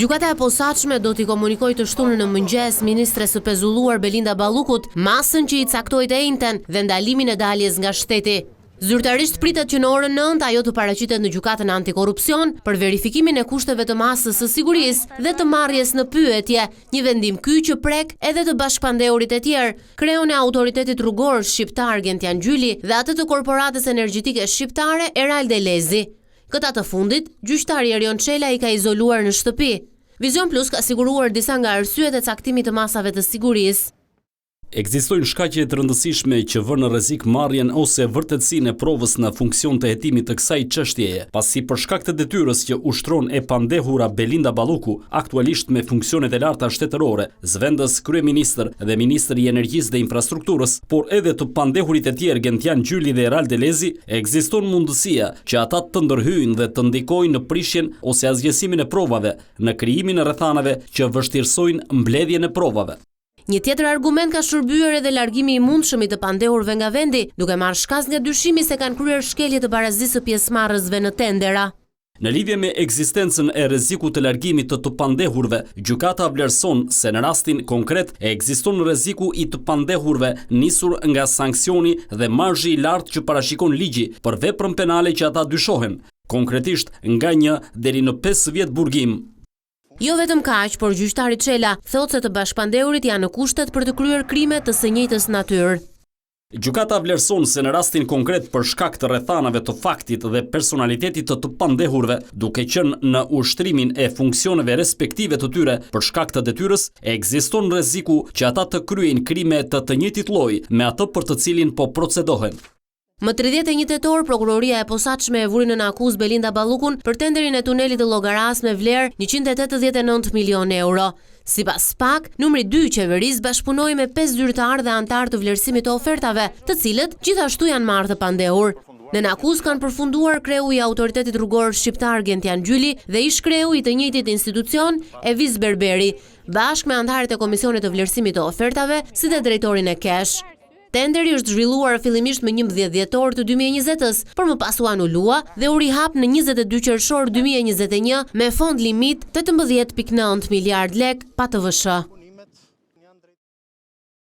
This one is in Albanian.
Gjykata e posaçme do t'i komunikojë të shtunën në mëngjes ministres së pezulluar Belinda Ballukut masën që i caktoi të njëjtën dhe ndalimin e daljes nga shteti. Zyrtarisht pritet që në orën 9 ajo të paraqitet në gjykatën antikorrupsion për verifikimin e kushteve të masës së sigurisë dhe të marrjes në pyetje, një vendim ky që prek edhe të bashkëpandeurit e tjerë, kreun e autoritetit rrugor shqiptar Gentian Gjyli dhe atë të korporatës energjetike shqiptare Eral Delezi. Këta të fundit, gjyqtari Erion Çela i ka izoluar në shtëpi. Vizion Plus ka siguruar disa nga arsyet e caktimit të masave të sigurisë. Ekzistojnë shkaqe të rëndësishme që vënë në rrezik marrjen ose vërtetësinë e provës në funksion të hetimit të kësaj çështjeje, pasi për shkak të detyrës që ushtron e pandehura Belinda Balluku, aktualisht me funksionet e larta shtetërore, zëvendës kryeministër dhe ministër i energjisë dhe infrastrukturës, por edhe të pandehurit e tjerë Gentian Gjyli dhe Eral Delezi, ekziston mundësia që ata të ndërhyjnë dhe të ndikojnë në prishjen ose azgjësimin e provave, në krijimin e rrethanave që vështirësojnë mbledhjen e provave. Një tjetër argument ka shërbyer edhe largimi i mundshëm i të pandehurve nga vendi, duke marrë shkas nga dyshimi se kanë kryer shkelje të barazisë së pjesëmarrësve në tendera. Në lidhje me ekzistencën e rrezikut të largimit të pandehurve, gjykata vlerëson se në rastin konkret ekziston rreziku i të pandehurve nisur nga sanksioni dhe marzhi i lartë që parashikon ligji për veprën penale që ata dyshohen, konkretisht nga 1 deri në 5 vjet burgim. Jo vetëm kaq, por gjyqtari Çela thotë se të bashkëpandehurit janë në kushtet për të kryer krime të së njëjtës natyrë. Gjykata vlerëson se në rastin konkret për shkak të rrethanave të faktit dhe personalitetit të pandehurve, duke qenë në ushtrimin e funksioneve respektive të tyre për shkak të detyrës, ekziston rreziku që ata të kryejnë krime të njëjtit lloji me atë për të cilin po procedohen. Më 31 tetor, prokuroria e posaçme e vuri në akuzë Belinda Ballukun për tenderin e tunelit të Llogaras me vlerë 189 milion euro. Sipas PAK, numri 2 i qeverisë bashkëpunoi me 5 zyrtarë dhe anëtar të vlerësimit të ofertave, të cilët gjithashtu janë marrë të pandehur. Në akuzë kanë përfunduar kreu i autoritetit rrugor shqiptar Gentian Gjyli dhe ish kreu i të njëjtit institucion Eviz Berberi, bashkë me anëtarët e Komisionit të Vlerësimit të Ofertave si dhe drejtorin e Kesh. Tenderi është zhvilluar fillimisht me 11 dhjetor të 2020-s, por më pas u anulua dhe u rihap në 22 qershor 2021 me fond limit 18.9 miliard lek pa TVSH.